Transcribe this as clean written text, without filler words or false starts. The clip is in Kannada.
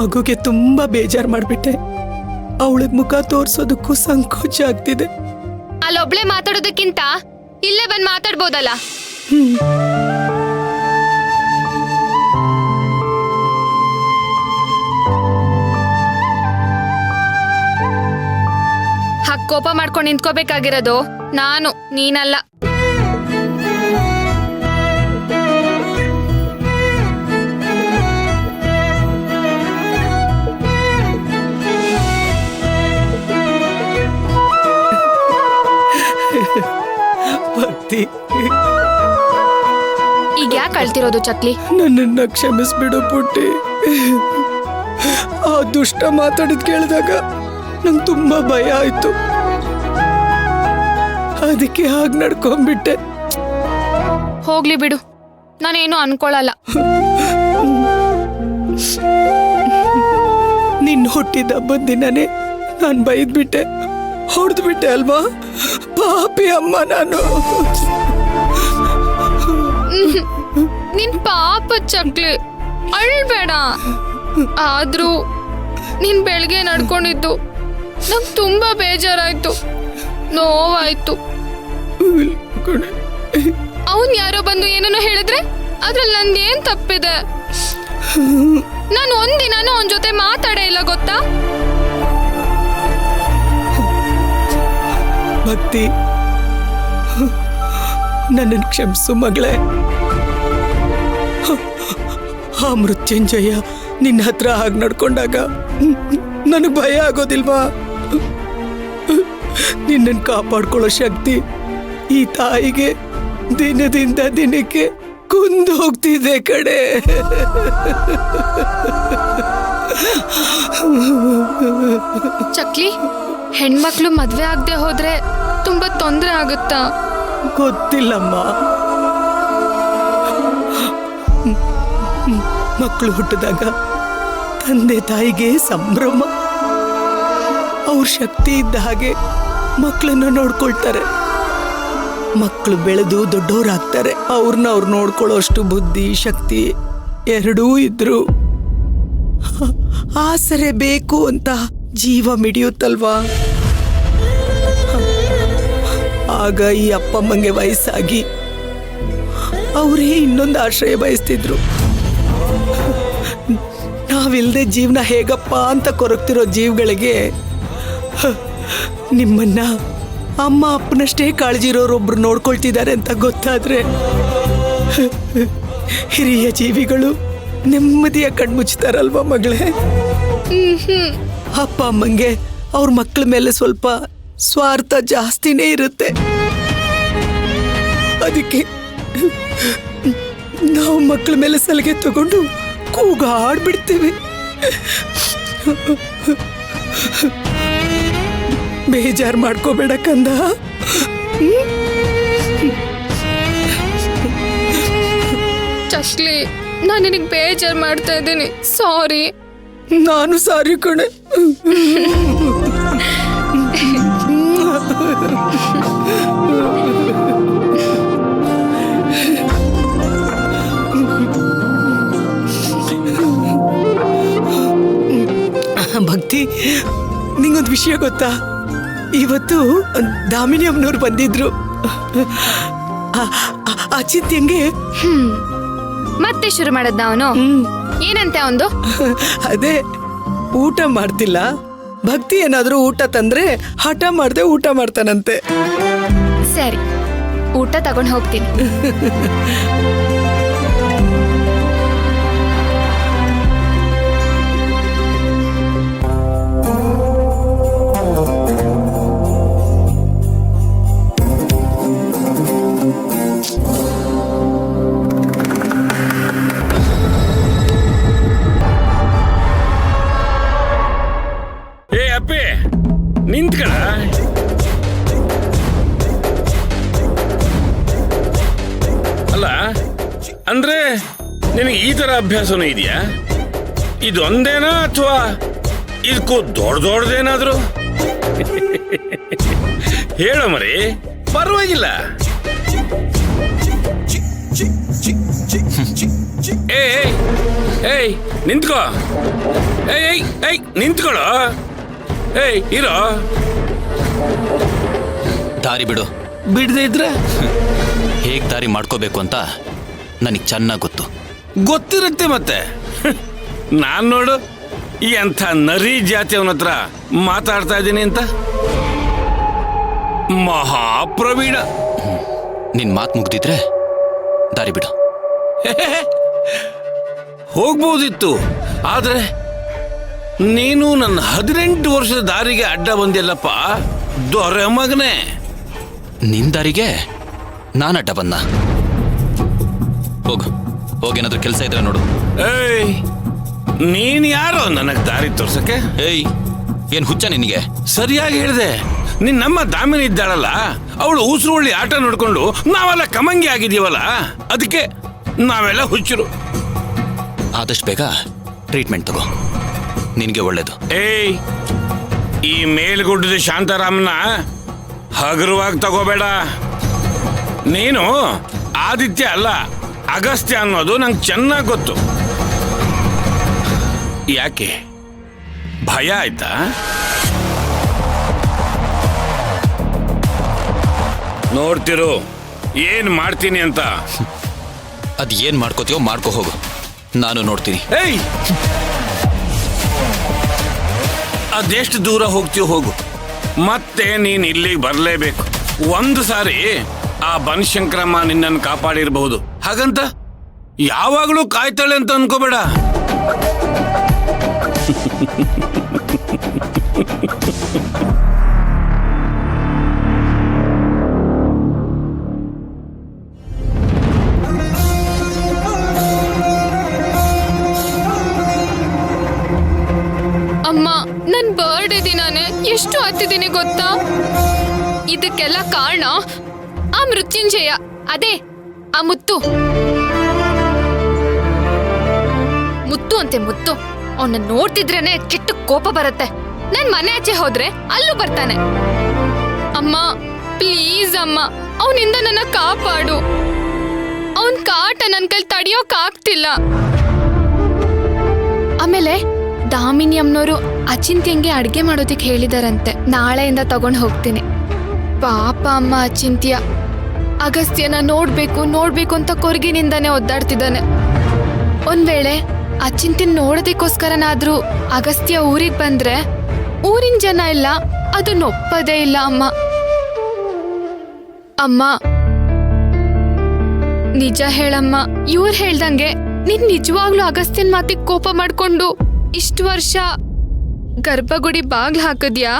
ಮಗುಗೆ ತುಂಬಾ ಬೇಜಾರ್ ಮಾಡ್ಬಿಟ್ಟೆ. ಅವಳಿಗೆ ಮುಖ ತೋರ್ಸೋದಕ್ಕೂ ಸಂಕೋಚ ಆಗ್ತಿದೆ. ಅಲ್ಲೊಬ್ಳೆ ಮಾತಾಡೋದಕ್ಕಿಂತ ಇಲ್ಲೇ ಬಂದ್ ಮಾತಾಡ್ಬೋದಲ್ಲ. ಹಾಗ್ ಕೋಪ ಮಾಡ್ಕೊಂಡು ನಿಂತ್ಕೋಬೇಕಾಗಿರೋದು ನಾನು, ನೀನಲ್ಲ. ಭಕ್ತಿ, ಈಗ ಯಾಕೆ ಅಳ್ತಿರೋದು ಚಕ್ಲಿ? ನನ್ನನ್ನ ಕ್ಷಮಿಸ್ಬಿಡು ಪುಟ್ಟಿ. ಆ ದುಷ್ಟ ಮಾತಾಡಿದ್ ಕೇಳಿದಾಗ ನಂಗೆ ತುಂಬಾ ಭಯ ಆಯ್ತು. ಅದಕ್ಕೆ ಹಾಗೆ ನಡ್ಕೊಂಡ್ಬಿಟ್ಟೆ. ಹೋಗ್ಲಿ ಬಿಡು, ನಾನೇನು ಅನ್ಕೊಳಲ್ಲ. ನಿನ್ನ ಹುಟ್ಟಿದ ಹಬ್ಬದ ದಿನನೇ ನಾನು ಬೈದ್ಬಿಟ್ಟೆ, ಹೊಡೆದ್ಬಿಟ್ಟೆ ಅಲ್ವಾ? ಪಾಪಿ ಅಮ್ಮ ನಾನು. ನಿನ್ ಪಾಪ ಚಕ್ಲಿ, ಅಳ್ಬೇಡ. ಆದ್ರೂ ನೀನ್ ಬೆಳಗ್ಗೆ ನಡ್ಕೊಂಡಿದ್ದು ನಂಗೆ ತುಂಬಾ ಬೇಜಾರಾಯ್ತು, ನೋವಾಯ್ತು. ಅವನ್ ಯಾರೋ ಬಂದು ಏನೋ ಹೇಳಿದ್ರೆ ಅದ್ರಲ್ಲಿ ನಂದೇನ್ ತಪ್ಪಿದೆ? ನಾನು ಒಂದಿನಾನು ಅವನ್ ಜೊತೆ ಮಾತಾಡೇ ಇಲ್ಲ, ಗೊತ್ತಾ? ಭಕ್ತಿ, ನನ್ನನ್ನು ಕ್ಷಮಿಸು ಮಗಳೇ. ಆ ಮೃತ್ಯುಂಜಯ ನಿನ್ನ ಹತ್ರ ಹಾಗೆ ನಡ್ಕೊಂಡಾಗ ನನಗೆ ಭಯ ಆಗೋದಿಲ್ವಾ? ನಿನ್ನನ್ನು ಕಾಪಾಡ್ಕೊಳ್ಳೋ ಶಕ್ತಿ ಈ ತಾಯಿಗೆ ದಿನದಿಂದ ದಿನಕ್ಕೆ ಕುಂದು ಹೋಗ್ತಿದೆ ಕಡೆ. ಚಕ್ಲಿ, ಹೆಣ್ಮಕ್ಳು ಮದ್ವೆ ಆಗದೆ ಹೋದ್ರೆ ತುಂಬಾ ತೊಂದರೆ ಆಗುತ್ತಾ? ಗೊತ್ತಿಲ್ಲಮ್ಮ. ಮಕ್ಕಳು ಹುಟ್ಟಿದಾಗ ತಂದೆ ತಾಯಿಗೆ ಸಂಭ್ರಮ. ಅವ್ರ ಶಕ್ತಿ ಇದ್ದ ಹಾಗೆ ಮಕ್ಕಳನ್ನ ನೋಡ್ಕೊಳ್ತಾರೆ. ಮಕ್ಕಳು ಬೆಳೆದು ದೊಡ್ಡವರಾಗ್ತಾರೆ. ಅವ್ರನ್ನ ಅವ್ರು ನೋಡ್ಕೊಳ್ಳೋ ಅಷ್ಟು ಬುದ್ಧಿ ಶಕ್ತಿ ಎರಡೂ ಇದ್ರು ಆಸರೆ ಬೇಕು ಅಂತ ಜೀವ ಮಿಡಿಯುತ್ತಲ್ವಾ? ಆಗ ಈ ಅಪ್ಪಮ್ಮಂಗೆ ವಯಸ್ಸಾಗಿ ಅವರೇ ಇನ್ನೊಂದು ಆಶ್ರಯ ಬಯಸ್ತಿದ್ರು. ನಾವಿಲ್ದೆ ಜೀವನ ಹೇಗಪ್ಪ ಅಂತ ಕೊರಗ್ತಿರೋ ಜೀವಗಳಿಗೆ ನಿಮ್ಮನ್ನ ಅಮ್ಮ ಅಪ್ಪನಷ್ಟೇ ಕಾಳಜಿ ಇರೋರೊಬ್ರು ನೋಡ್ಕೊಳ್ತಿದ್ದಾರೆ ಅಂತ ಗೊತ್ತಾದ್ರೆ ಹಿರಿಯ ಜೀವಿಗಳು ನೆಮ್ಮದಿಯ ಕಣ್ಮುಚ್ತಾರಲ್ವ ಮಗಳೇ? ಅಪ್ಪ ಅಮ್ಮಂಗೆ ಅವ್ರ ಮಕ್ಕಳ ಮೇಲೆ ಸ್ವಲ್ಪ ಸ್ವಾರ್ಥ ಜಾಸ್ತಿನೇ ಇರುತ್ತೆ. ಅದಕ್ಕೆ ನಾವು ಮಕ್ಕಳ ಮೇಲೆ ಸಲಿಗೆ ತಗೊಂಡು ಕೂಗಾಡ್ಬಿಡ್ತೀವಿ. ಬೇಜಾರು ಮಾಡ್ಕೋಬೇಡ ಕಂದ. ಚಕ್ಲಿ, ನಾನು ನಿನಗೆ ಬೇಜಾರು ಮಾಡ್ತಾ ಇದ್ದೀನಿ, ಸಾರಿ. ನಾನು ಸಾರಿ ಕಣೆ. ಭಕ್ತಿ, ನಿಂಗೊಂದು ವಿಷಯ ಗೊತ್ತಾ? ಇವತ್ತು ದಾಮಿನಿ ಅಮ್ಮನವ್ರು ಬಂದಿದ್ರು. ಅಚಿತ್ಯಂಗೆ ಮತ್ತೆ ಶುರು ಮಾಡದ್ನ ಅವನು? ಏನಂತೆ ಅವನು? ಅದೇ ಊಟ ಮಾಡ್ತಿಲ್ಲ. ಭಕ್ತಿ ಏನಾದ್ರೂ ಊಟ ತಂದ್ರೆ ಹಠ ಮಾಡ್ದೆ ಊಟ ಮಾಡ್ತಾನಂತೆ. ಸರಿ, ಊಟ ತಗೊಂಡು ಹೋಗ್ತೀನಿ. ನಿಂತ್ಕಳ. ಅಲ್ಲ ಅಂದ್ರೆ ನಿನಗೆ ಈ ತರ ಅಭ್ಯಾಸನೂ ಇದೆಯಾ? ಇದೊಂದೇನಾ ಅಥವಾ ಇದಕ್ಕೂ ದೊಡ್ಡದೇನಾದ್ರು? ಹೇಳೋ ಮರಿ, ಪರವಾಗಿಲ್ಲ. ಏಯ್ ನಿಂತ್ಕೋ. ಏಯ್ ಏಯ್ ನಿಂತ್ಕೊಳ್ಳೋ. ಏಯ್ ಇರೋ. ದಾರಿ ಬಿಡು. ಬಿಡದೆ ಇದ್ರೆ ಹೇಗ್ ದಾರಿ ಮಾಡ್ಕೋಬೇಕು ಅಂತ ನನಗೆ ಚೆನ್ನಾಗಿ ಗೊತ್ತು. ಗೊತ್ತಿರುತ್ತೆ ಮತ್ತೆ. ನಾನ್ ನೋಡು ಎಂಥ ನರಿ ಜಾತಿಯವನ ಹತ್ರ ಮಾತಾಡ್ತಾ ಇದ್ದೀನಿ ಅಂತ. ಮಹಾಪ್ರವೀಣ. ನಿನ್ ಮಾತು ಮುಗ್ದಿದ್ರೆ ದಾರಿ ಬಿಡು. ಹೋಗ್ಬೋದಿತ್ತು, ಆದ್ರೆ ನೀನು ನನ್ನ 18 ವರ್ಷದ ದಾರಿಗೆ ಅಡ್ಡ ಬಂದಿಲ್ಲಪ್ಪ ದೊರೆ ಮಗನೇ. ನಿನ್ ದಾರಿಗೆ ನಾನು ಅಡ್ಡ ಬಂದ. ಹೋಗು, ಹೋಗೇನಾದ್ರೂ ಕೆಲಸ ಇದ್ರೆ ನೋಡು. ಏಯ್ ನೀನ್ ಯಾರೋ ನನಗ್ ದಾರಿ ತೋರ್ಸಕ್ಕೆ? ಏಯ್, ಏನ್ ಹುಚ್ಚ ನಿನಗೆ? ಸರಿಯಾಗಿ ಹೇಳಿದೆ. ನಮ್ಮ ದಾಮಿನಿ ಇದ್ದಾಳಲ್ಲ, ಅವಳು ಉಸಿರುಳ್ಳಿ ಆಟ ನೋಡ್ಕೊಂಡು ನಾವೆಲ್ಲ ಕಮಂಗಿ ಆಗಿದೀವಲ್ಲ, ಅದಕ್ಕೆ ನಾವೆಲ್ಲ ಹುಚ್ಚರು. ಆದಷ್ಟು ಬೇಗ ಟ್ರೀಟ್ಮೆಂಟ್ ತಗೋ, ನಿನಗೆ ಒಳ್ಳೇದು. ಏಯ್ ಈ ಮೇಲ್ಗುಡ್ಡದ ಶಾಂತಾರಾಮನ ಹಗುರವಾಗಿ ತಗೋಬೇಡ. ನೀನು ಆದಿತ್ಯ ಅಲ್ಲ, ಅಗಸ್ತ್ಯ ಅನ್ನೋದು ನಂಗೆ ಚೆನ್ನಾಗಿ ಗೊತ್ತು. ಯಾಕೆ ಭಯ ಆಯ್ತಾ? ನೋಡ್ತಿರು ಏನ್ ಮಾಡ್ತೀನಿ ಅಂತ. ಅದ್ ಏನ್ ಮಾಡ್ಕೋತೀಯೋ ಮಾಡ್ಕೋ, ಹೋಗು, ನಾನು ನೋಡ್ತೀನಿ. ಏಯ್ ಅದೆಷ್ಟು ದೂರ ಹೋಗ್ತೀಯೋ ಹೋಗು, ಮತ್ತೆ ನೀನ್ ಇಲ್ಲಿಗೆ ಬರ್ಲೇಬೇಕು. ಒಂದು ಸಾರಿ ಆ ಬನಶಂಕರಮ್ಮ ನಿನ್ನನ್ನು ಕಾಪಾಡಿರಬಹುದು, ಹಾಗಂತ ಯಾವಾಗಲೂ ಕಾಯ್ತಾಳೆ ಅಂತ ಅನ್ಕೋಬೇಡ. ಅಮ್ಮ, ನನ್ ಬರ್ಡೇ ದಿನಾನೇ ಎಷ್ಟು ಹತ್ತಿದ್ದೀನಿ ಗೊತ್ತಾ? ಇದಕ್ಕೆಲ್ಲ ಕಾರಣ ಆ ಮೃತ್ಯುಂಜಯ, ಅದೇ ಆ ಮುತ್ತು. ಮುತ್ತು ಅಂತೆ ಮುತ್ತು. ಅವನ್ನ ನೋಡ್ತಿದ್ರೇನೆ ಕೆಟ್ಟ ಕೋಪ ಬರುತ್ತೆ. ನನ್ ಮನೆ ಆಚೆ ಹೋದ್ರೆ ಅಲ್ಲೂ ಬರ್ತಾನೆ. ಅಮ್ಮ ಪ್ಲೀಸ್ ಅಮ್ಮ, ಅವನಿಂದ ನನ್ನ ಕಾಪಾಡು. ಅವನ್ ಕಾಟ ನನ್ ಕೈಲಿ ತಡಿಯೋಕ್ ಆಗ್ತಿಲ್ಲ. ಆಮೇಲೆ ದಾಮಿನಿ ಅಮ್ಮನವರು ಅಚಿಂತ್ಯಂಗೆ ಅಡ್ಗೆ ಮಾಡೋದಕ್ಕೆ ಹೇಳಿದಾರಂತೆ. ನಾಳೆಯಿಂದ ತಗೊಂಡ್ ಹೋಗ್ತೀನಿ. ಪಾಪ ಅಮ್ಮ ಅಚಿಂತ್ಯ ಅಗಸ್ತ್ಯನ ನೋಡ್ಬೇಕು ನೋಡ್ಬೇಕು ಅಂತ ಕೊರಗಿನಿಂದಾನೆ ಒದ್ದಾಡ್ತಿದ್ದಾನೆ. ಒಂದ್ ವೇಳೆ ಅಚಿಂತ್ಯನ್ ನೋಡೋದಕ್ಕೋಸ್ಕರನಾದ್ರೂ ಅಗಸ್ತ್ಯ ಊರಿಗೆ ಬಂದ್ರೆ ಊರಿನ ಜನ ಎಲ್ಲ ಅದನ್ನ ಒಪ್ಪದೇ ಇಲ್ಲ. ಅಮ್ಮ ಅಮ್ಮ ನಿಜ ಹೇಳಮ್ಮ, ಇವ್ರು ಹೇಳ್ದಂಗೆ ನೀನ್ ನಿಜವಾಗ್ಲೂ ಅಗಸ್ತ್ಯನ್ ಮಾತಿಗೆ ಕೋಪ ಮಾಡ್ಕೊಂಡು ಇಷ್ಟು ವರ್ಷ ಗರ್ಭಗುಡಿ ಬಾಗ್ಲು ಹಾಕದ್ಯಾ?